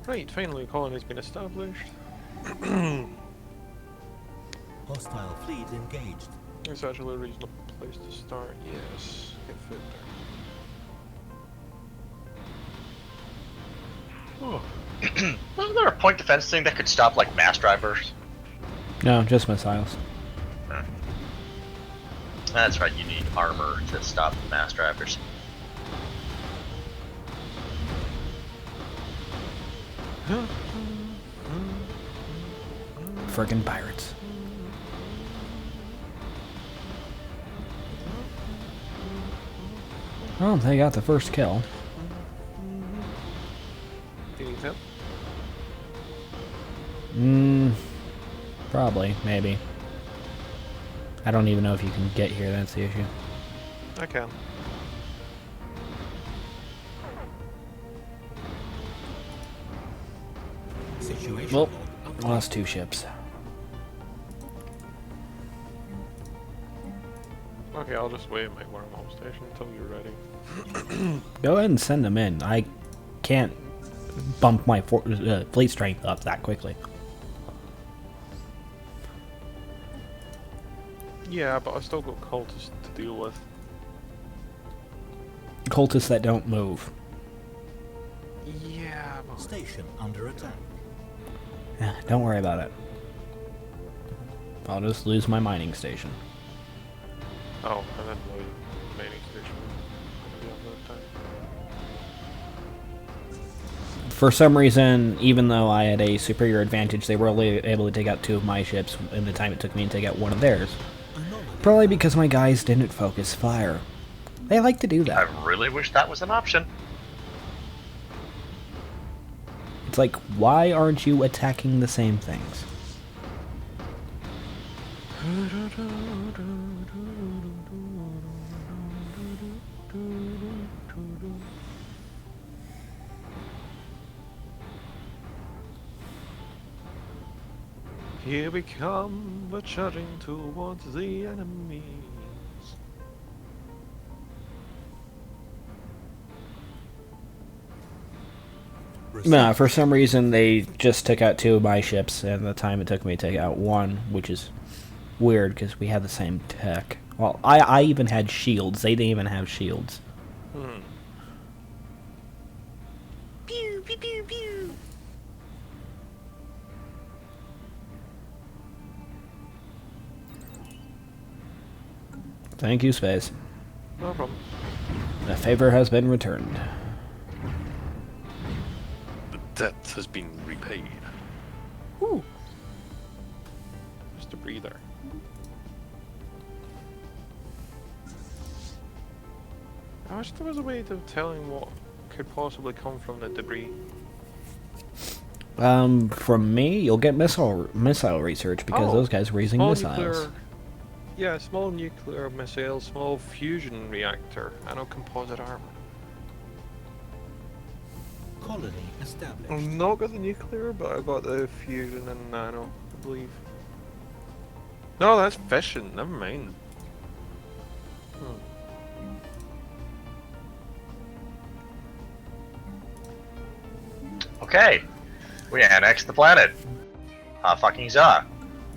Right, finally a colony's been established. Hostile fleet engaged. It's actually a reasonable place to start, yes. Get food there. Oh. Wasn't there a point defense thing that could stop like mass drivers? No, just missiles. That's right, you need armor to stop the mass drivers. Friggin' pirates. Oh, they got the first kill. Do you need help? Probably, maybe. I don't even know if you can get here, that's the issue. I can. Situation Well, log lost 2 ships. Okay, I'll just wait at my wormhole station until you're ready. Go ahead and send them in. I can't bump my fleet strength up that quickly. Yeah, but I've still got cultists to deal with. Cultists that don't move. Yeah, but... Station under attack. Don't worry about it. I'll just lose my mining station. Oh, and then my mining station will be on that time. For some reason, even though I had a superior advantage, they were only able to take out 2 of my ships in the time it took me to take out 1 of theirs. Probably because my guys didn't focus fire. They like to do that. I really wish that was an option. It's like, why aren't you attacking the same things? Here we come, we're charging towards the enemies. No, for some reason they just took out 2 of my ships, and the time it took me to take out 1, which is weird because we had the same tech. Well, I even had shields. They didn't even have shields. Pew, pew, pew, pew. Thank you, Space. No problem. The favor has been returned. The debt has been repaid. Whew. Just a breather. I wish there was a way of telling what could possibly come from the debris. From me, you'll get missile research because those guys were using small missiles. nuclear, yeah, small nuclear missile, small fusion reactor, nano composite armor. Colony established. I've not got the nuclear, but I've got the fusion and nano, I believe. No, that's fission. Never mind. Okay, we annexed the planet. How fucking za?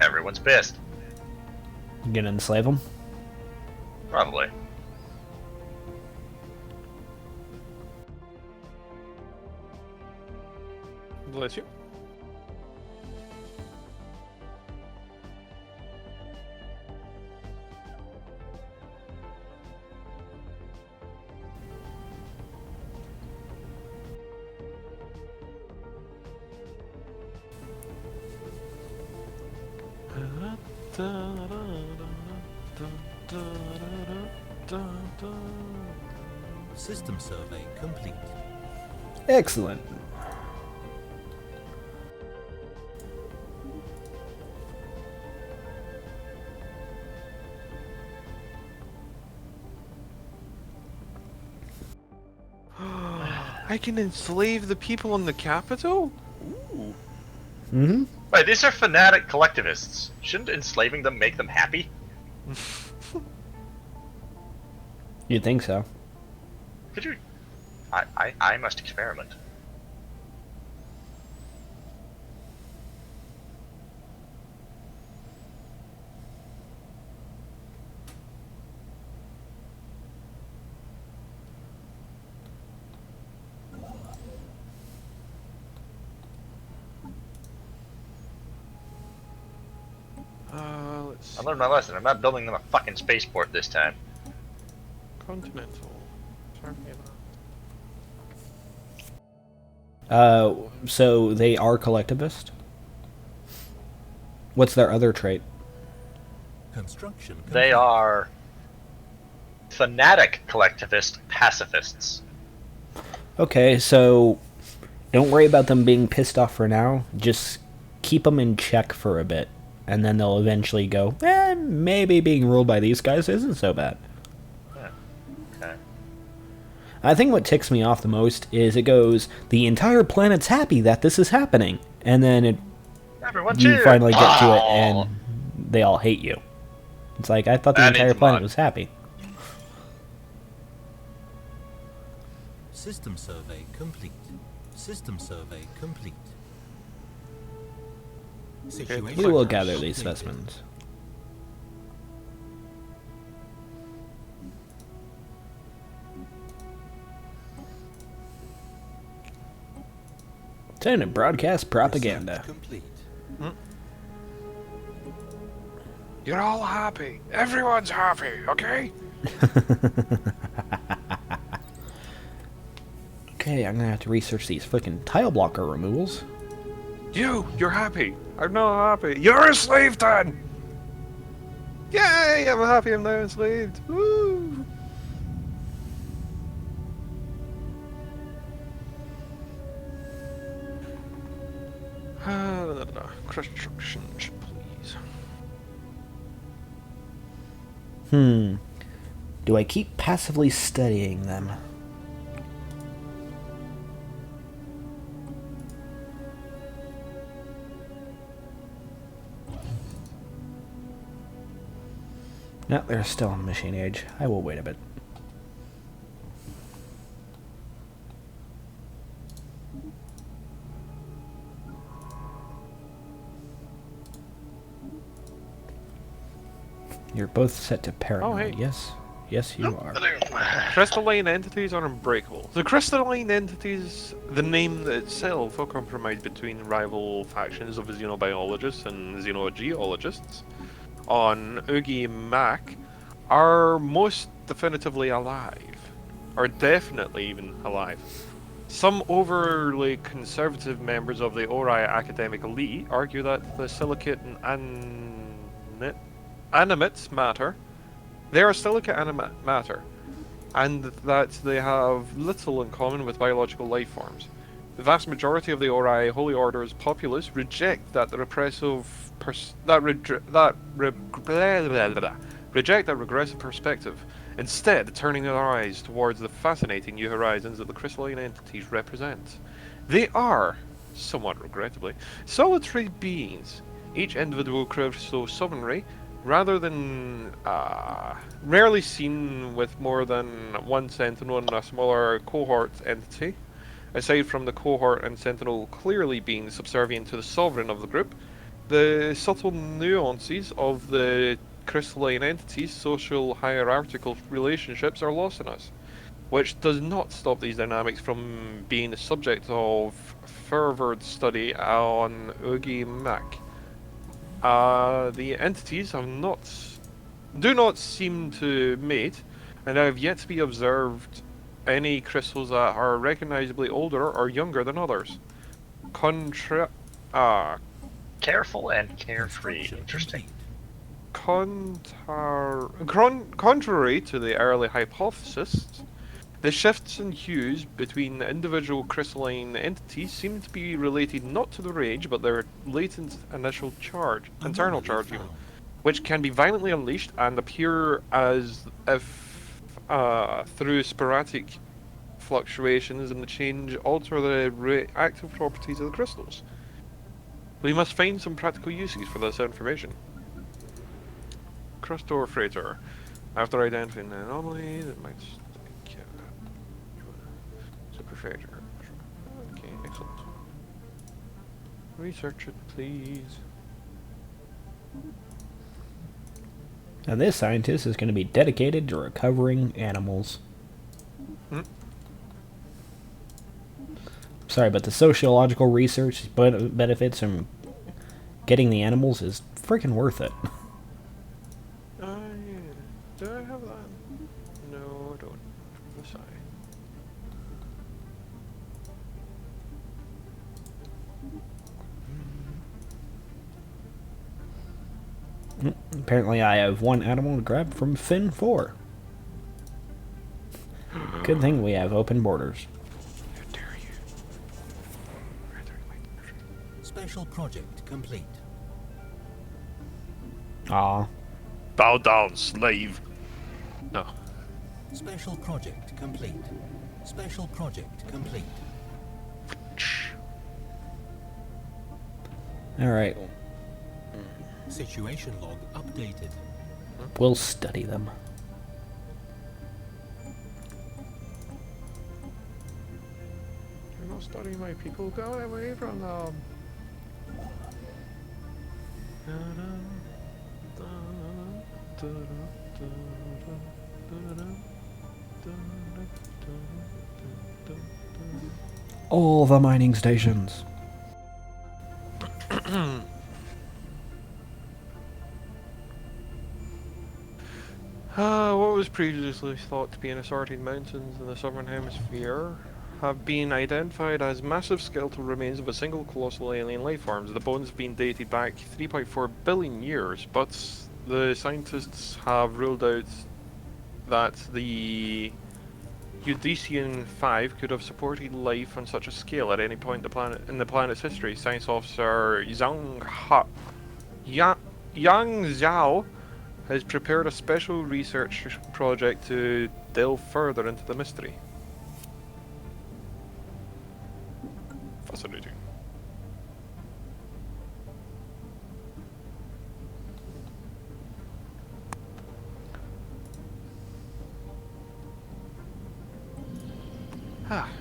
Everyone's pissed. You gonna enslave them? Probably. Bless you. System survey complete. Excellent. I can enslave the people in the capital? Ooh. Mm-hmm. Wait, these are fanatic collectivists. Shouldn't enslaving them make them happy? You'd think so. Could you... I must experiment. I learned my lesson. I'm not building them a fucking spaceport this time. Continental. So they are collectivist? What's their other trait? Construction complete. They are fanatic collectivist pacifists. Okay, so don't worry about them being pissed off for now. Just keep them in check for a bit. And then they'll eventually go, maybe being ruled by these guys isn't so bad. Yeah. Okay. I think what ticks me off the most is it goes, the entire planet's happy that this is happening. And then Everyone you cheer! finally get to it Oh. and they all hate you. It's like, I thought the That entire needs a planet mod. was happy. System survey complete. System survey complete. Situation We will updated. gather these specimens. Time to broadcast propaganda. Research complete. You're all happy. Everyone's happy, okay? Okay, I'm gonna have to research these freaking tile blocker removals. You're happy. I'm not happy. You're a slave then! Yay! I'm happy I'm now enslaved. Woo! Construction, please. Do I keep passively studying them? No, they're still in machine age. I will wait a bit. You're both set to paranoid. hey. Yes. Yes, you are. Crystalline entities are unbreakable. The crystalline entities, the name itself, a compromise between rival factions of xenobiologists and xenogeologists on Oogie Mac, are most definitively alive. Are definitely even alive. Some overly conservative members of the Ori academic elite argue that the silicate and animate matter. They are silicate animate matter, and that they have little in common with biological life forms. The vast majority of the Ori Holy Order's populace reject that the repressive reject that regressive perspective, instead turning their eyes towards the fascinating new horizons that the crystalline entities represent. They are, somewhat regrettably, solitary beings, each individual crystal sovereignty, rather than rarely seen with more than one sentinel and a smaller cohort entity. Aside from the cohort and sentinel clearly being subservient to the sovereign of the group, the subtle nuances of the crystalline entities' social hierarchical relationships are lost in us, which does not stop these dynamics from being the subject of fervent study on Oogie Mac. The entities do not seem to mate, and have yet to be observed any crystals that are recognizably older or younger than others. Careful and carefree. Construction Interesting. complete. Contrary to the early hypothesis, the shifts in hues between individual crystalline entities seem to be related not to their age, but their latent initial charge, internal charge even, which can be violently unleashed and appear as if through sporadic fluctuations in the change alter the reactive properties of the crystals. We must find some practical uses for this information. Crystal freighter. After identifying the anomaly, that might super freighter. Okay, excellent. Research it, please. And this scientist is going to be dedicated to recovering animals. Sorry, but the sociological research benefits from getting the animals is freaking worth it. Apparently I have one animal to grab from Fin 4. Good thing we have open borders. How dare you? Special project complete. Aw. Bow down, slave. No. Special project complete. Special project complete. Alright, Situation log updated. we'll study them. You're not studying my people. Go away from them. All the mining stations. What was previously thought to be an assorted mountains in the southern hemisphere have been identified as massive skeletal remains of a single colossal alien life form. The bones have been dated back 3.4 billion years, but the scientists have ruled out that the Udician 5 could have supported life on such a scale at any point in the planet's history. Science officer Yang Zhao has prepared a special research project to delve further into the mystery. Fascinating.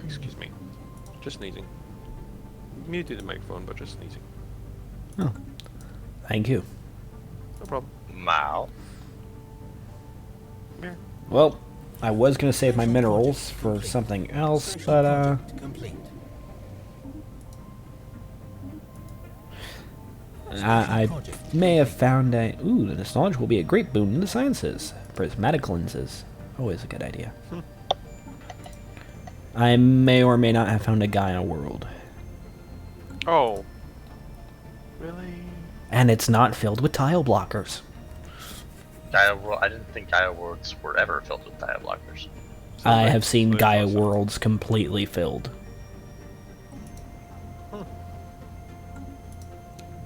Excuse me. Just sneezing. Muted the microphone, but just sneezing. Oh. Thank you. No problem. Mao. Yeah. Well, I was gonna save my minerals for something else, Special but project complete. I may have found a... Ooh, this knowledge will be a great boon in the sciences. Prismatic lenses. Always a good idea. I may or may not have found a Gaia world. Oh. Really? And it's not filled with tile blockers. I didn't think Gaia worlds were ever filled with tile blockers. I have seen Really Gaia awesome. worlds completely filled.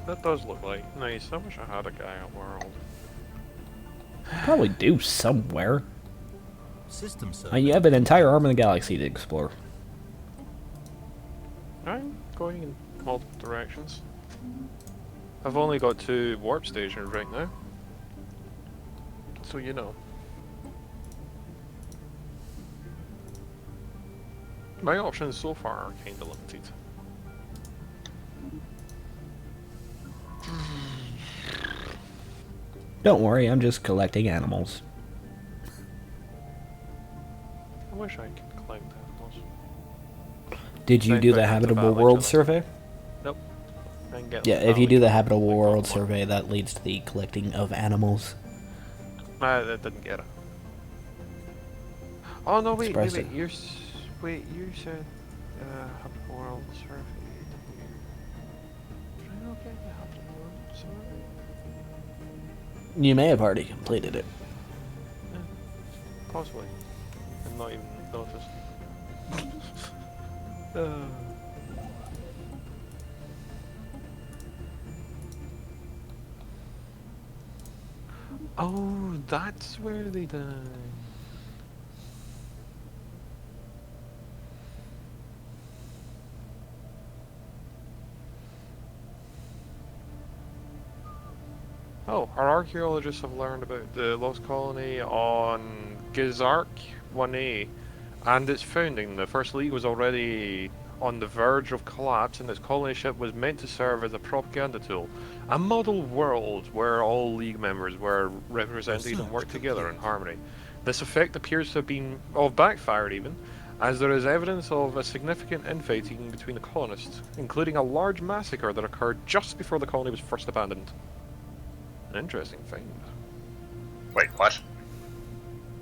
That does look like nice. I wish I had a Gaia world. Probably do somewhere. System survey. You have an entire arm of the galaxy to explore. I'm going in multiple directions. I've only got 2 warp stations right now. So you know. My options so far are kinda limited. Don't worry, I'm just collecting animals. I wish I could collect animals. Did you Same do the thing with the habitable valley world chiller. survey? Nope. I can get Yeah, the if you do valley the habitable chiller. world Like, survey, that leads to the collecting of animals. that didn't get it. Oh no! Wait, Surprised wait, it. wait. Wait, you said habitable world survey. Did I not get the habitable world survey? You may have already completed it. Yeah, possibly. I'm not even noticed. Oh, that's where they died. Oh, our archaeologists have learned about the lost colony on Gizark 1A and its founding. The First League was already on the verge of collapse, and its colony ship was meant to serve as a propaganda tool. A model world where all League members were represented and worked together in harmony. This effect appears to have been backfired even, as there is evidence of a significant infighting between the colonists, including a large massacre that occurred just before the colony was first abandoned. An interesting thing. Wait, what?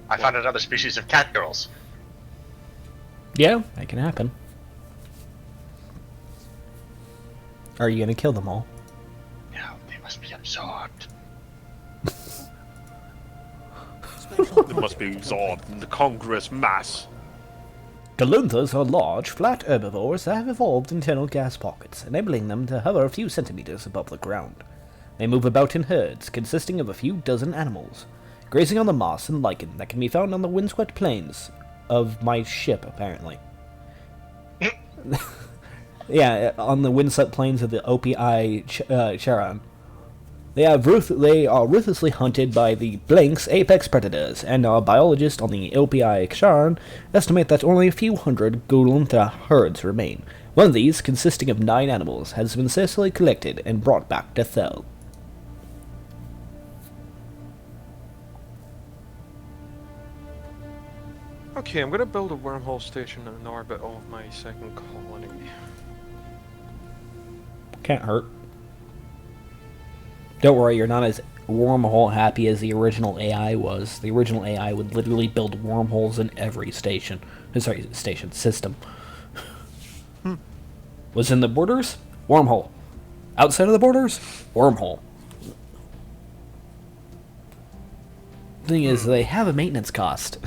I found another species of cat girls. Yeah, that can happen. Are you gonna kill them all? No, they must be absorbed. must be absorbed in the congruous mass. Galunthas are large, flat herbivores that have evolved internal gas pockets, enabling them to hover a few centimeters above the ground. They move about in herds, consisting of a few dozen animals, grazing on the moss and lichen that can be found on the windswept plains of my ship, apparently. Yeah, on the windswept plains of the Opirian Charon. They are ruthlessly hunted by the Blank's apex predators, and our biologists on the LPI Charon estimate that only a few hundred Gulunta herds remain. One of these, consisting of 9 animals, has been successfully collected and brought back to Thel. Okay, I'm gonna build a wormhole station in orbit of my second colony. Can't hurt. Don't worry, you're not as wormhole happy as the original AI was. The original AI would literally build wormholes in every station. System. Was in the borders? Wormhole. Outside of the borders? Wormhole. Thing is, they have a maintenance cost.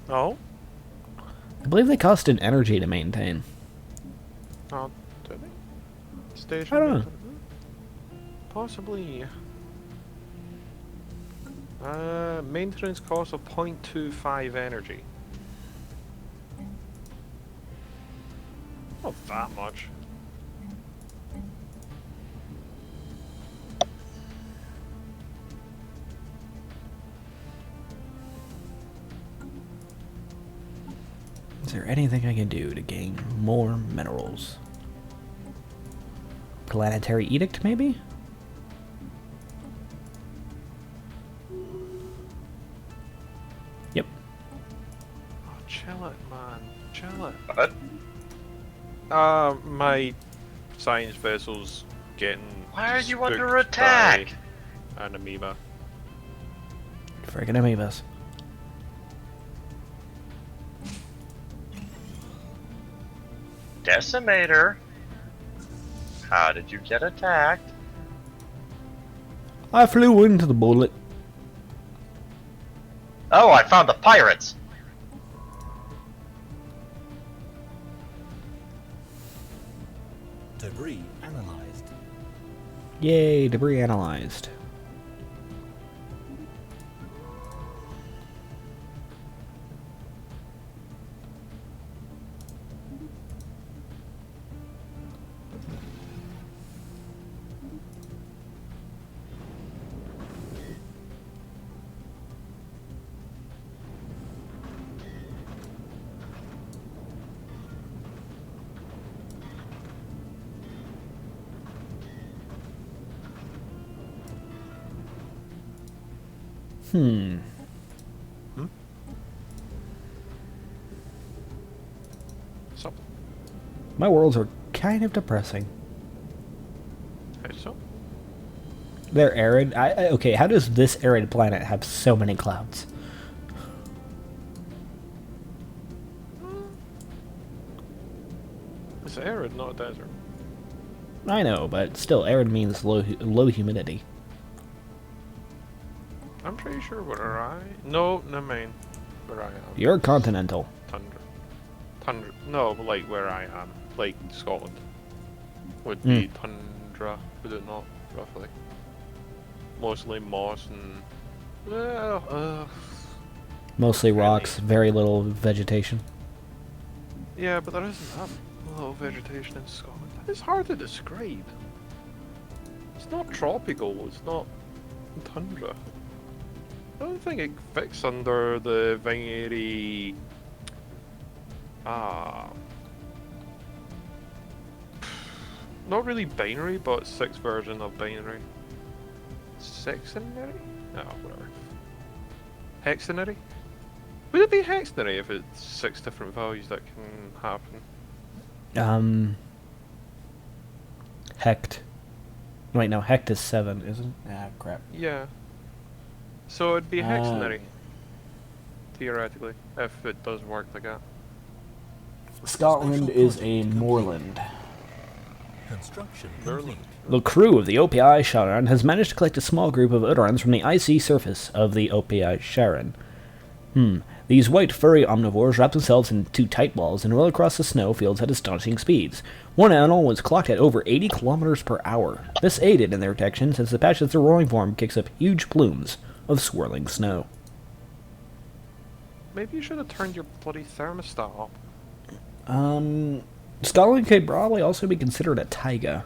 Oh? I believe they cost an energy to maintain. Oh, do they? Station. I don't know. Possibly. Maintenance cost of 0.25 energy. Not that much. Is there anything I can do to gain more minerals? Planetary Edict, maybe? Yep. Oh, chill it, man. Chill it. What? My science vessel's getting. Why are you under spooked attack? by an amoeba. Friggin' amoebas. Decimator. How did you get attacked? I flew into the bullet. Oh, I found the pirates. Debris analyzed. Yay, debris analyzed. Something. My worlds are kind of depressing. How so? They're arid. Okay, how does this arid planet have so many clouds? It's arid, not a desert. I know, but still, arid means low humidity. I'm pretty sure where I... No, never mind. Where I am. You're continental. Tundra. Tundra. No, but like where I am. Like Scotland. Would be tundra, would it not? Roughly. Mostly moss and... Well, Mostly really? rocks, very little vegetation. Yeah, but there isn't that little vegetation in Scotland. It's hard to describe. It's not tropical, it's not tundra. I don't think it fits under the very... not really binary, but 6 version of binary. Sexinary? No, whatever. Hexanary? Would it be hexanary if it's 6 different values that can happen? Hecht. Wait, no, Hecht is 7, isn't it? Ah, crap. Yeah. So it'd be hexanary. Theoretically, if it does work like that. Scotland is a moorland. Construction Merlin. complete. The crew of the OPI Charon has managed to collect a small group of Udorans from the icy surface of the OPI Charon. These white, furry omnivores wrap themselves in two tight balls and roll across the snow fields at astonishing speeds. One animal was clocked at over 80 kilometers per hour. This aided in their detection since the patch of their roaring form kicks up huge plumes of swirling snow. Maybe you should have turned your bloody thermostat up. Stalin could probably also be considered a taiga.